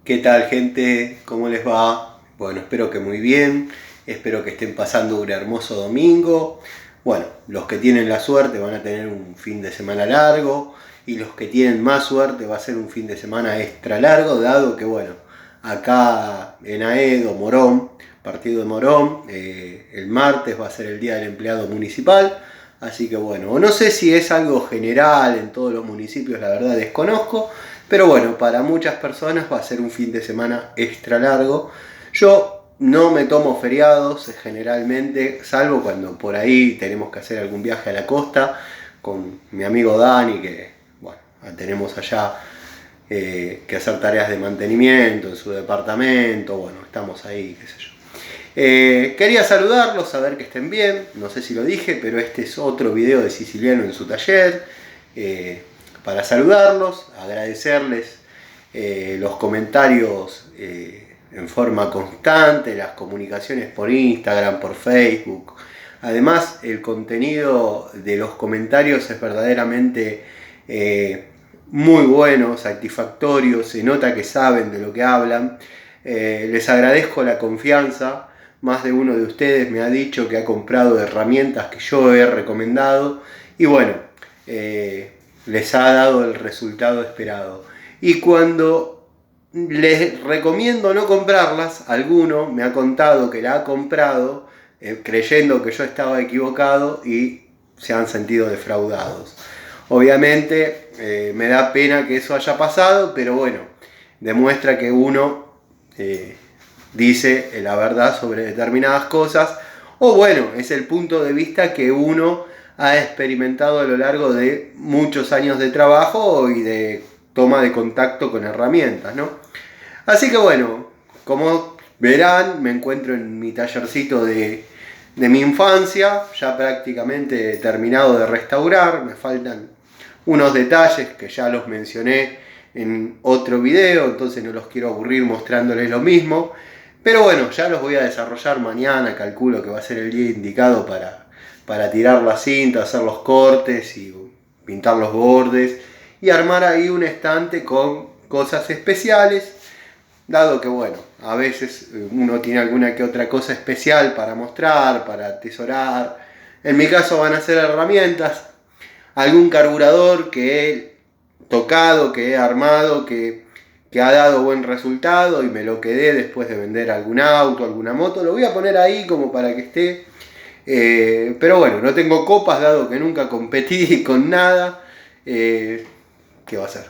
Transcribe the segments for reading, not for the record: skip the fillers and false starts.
¿Qué tal, gente? ¿Cómo les va? Bueno, espero que muy bien. Espero que estén pasando un hermoso domingo. Bueno, los que tienen la suerte van a tener un fin de semana largo y los que tienen más suerte va a ser un fin de semana extra largo, dado que, bueno, acá en Aedo, Morón, partido de Morón, el martes va a ser el Día del Empleado Municipal. Así que bueno, no sé si es algo general en todos los municipios, la verdad desconozco, pero bueno, para muchas personas va a ser un fin de semana extra largo. Yo no me tomo feriados generalmente, salvo cuando por ahí tenemos que hacer algún viaje a la costa con mi amigo Dani, que bueno, tenemos allá que hacer tareas de mantenimiento en su departamento, bueno, estamos ahí, qué sé yo. Quería saludarlos, saber que estén bien, no sé si lo dije, pero este es otro video de Siciliano en su taller. Para saludarlos, agradecerles los comentarios en forma constante, las comunicaciones por Instagram, por Facebook. Además, el contenido de los comentarios es verdaderamente muy bueno, satisfactorio, se nota que saben de lo que hablan. Les agradezco la confianza. Más de uno de ustedes me ha dicho que ha comprado herramientas que yo he recomendado y bueno, les ha dado el resultado esperado. Y cuando les recomiendo no comprarlas, alguno me ha contado que la ha comprado creyendo que yo estaba equivocado y se han sentido defraudados. Obviamente me da pena que eso haya pasado, pero bueno, demuestra que uno dice la verdad sobre determinadas cosas, o bueno, es el punto de vista que uno ha experimentado a lo largo de muchos años de trabajo y de toma de contacto con herramientas, ¿no? Así que bueno, como verán, me encuentro en mi tallercito de mi infancia, ya prácticamente terminado de restaurar, me faltan unos detalles que ya los mencioné en otro video, entonces no los quiero aburrir mostrándoles lo mismo. Pero bueno, ya los voy a desarrollar mañana, calculo que va a ser el día indicado para tirar la cinta, hacer los cortes y pintar los bordes y armar ahí un estante con cosas especiales, dado que bueno, a veces uno tiene alguna que otra cosa especial para mostrar, para atesorar. En mi caso van a ser herramientas, algún carburador que he tocado, que he armado, que ha dado buen resultado y me lo quedé después de vender algún auto, alguna moto. Lo voy a poner ahí como para que esté. Pero bueno, no tengo copas dado que nunca competí con nada. ¿Qué va a ser?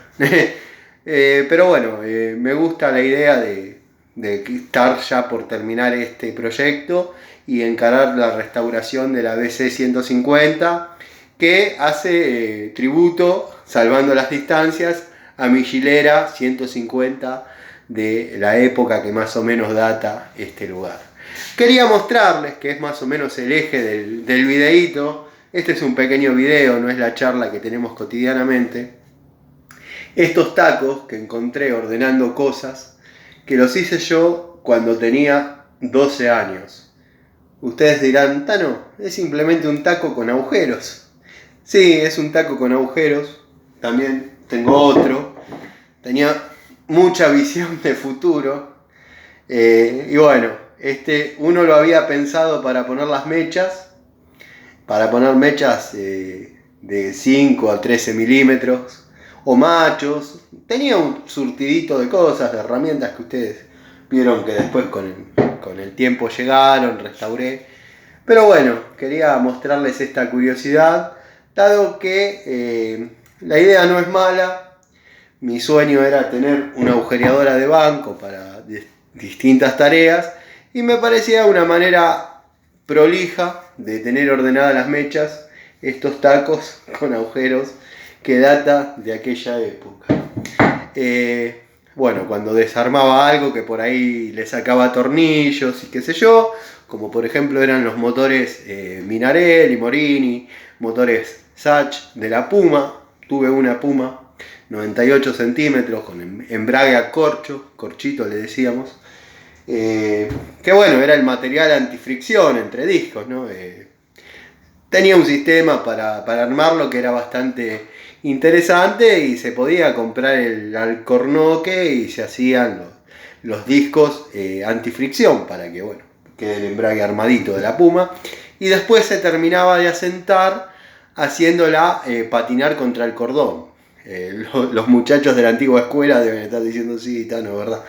Pero bueno, me gusta la idea de estar ya por terminar este proyecto y encarar la restauración de la BC 150 que hace tributo, salvando las distancias, a mi Gilera 150 de la época que más o menos data este lugar. Quería mostrarles que es más o menos el eje del videíto. Este es un pequeño video, no es la charla que tenemos cotidianamente. Estos tacos que encontré ordenando cosas, que los hice yo cuando tenía 12 años. Ustedes dirán, Tano, es simplemente un taco con agujeros. Sí, es un taco con agujeros. También tengo otro. Tenía mucha visión de futuro. Y bueno, uno lo había pensado para poner las mechas. Para poner mechas de 5 a 13 milímetros. O machos. Tenía un surtidito de cosas, de herramientas que ustedes vieron que después con el tiempo llegaron, restauré. Pero bueno, quería mostrarles esta curiosidad, dado que la idea no es mala. Mi sueño era tener una agujereadora de banco para distintas tareas y me parecía una manera prolija de tener ordenadas las mechas, estos tacos con agujeros que data de aquella época. Bueno, cuando desarmaba algo que por ahí le sacaba tornillos y qué sé yo, como por ejemplo eran los motores Minarelli, Morini, motores Sach de la Puma. Tuve una Puma 98 centímetros con embrague a corchito le decíamos, que bueno, era el material antifricción entre discos, ¿no? Tenía un sistema para armarlo que era bastante interesante y se podía comprar el alcornoque y se hacían los discos antifricción para que, bueno, quede el embrague armadito de la Puma. Y después se terminaba de asentar haciéndola patinar contra el cordón. Los muchachos de la antigua escuela deben estar diciendo, sí, Tano, ¿verdad?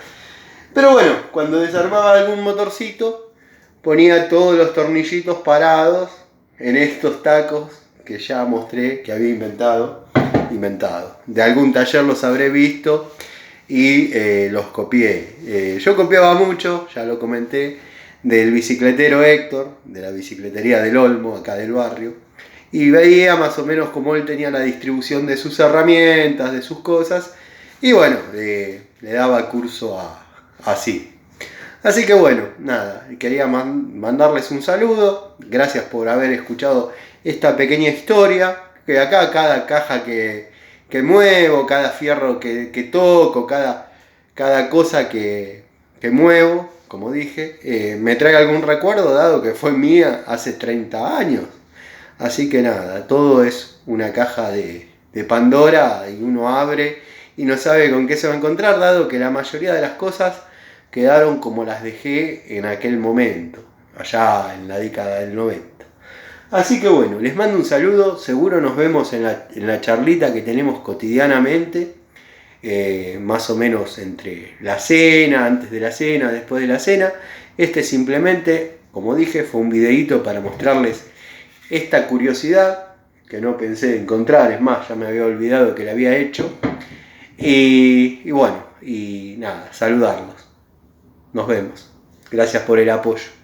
Pero bueno, cuando desarmaba algún motorcito, ponía todos los tornillitos parados en estos tacos que ya mostré que había inventado. De algún taller los habré visto y los copié. Yo copiaba mucho, ya lo comenté, del bicicletero Héctor, de la bicicletería del Olmo, acá del barrio, y veía más o menos cómo él tenía la distribución de sus herramientas, de sus cosas, y bueno, le daba curso así. Así que bueno, nada, quería mandarles un saludo, gracias por haber escuchado esta pequeña historia, que acá cada caja que muevo, cada fierro que toco, cada cosa que muevo, como dije, me trae algún recuerdo, dado que fue mía hace 30 años. Así que nada, todo es una caja de Pandora y uno abre y no sabe con qué se va a encontrar, dado que la mayoría de las cosas quedaron como las dejé en aquel momento, allá en la década del 90. Así que bueno, les mando un saludo, seguro nos vemos en la charlita que tenemos cotidianamente, más o menos entre la cena, antes de la cena, después de la cena. Este simplemente, como dije, fue un videíto para mostrarles esta curiosidad que no pensé encontrar, es más, ya me había olvidado que la había hecho. Y bueno, y nada, saludarlos. Nos vemos. Gracias por el apoyo.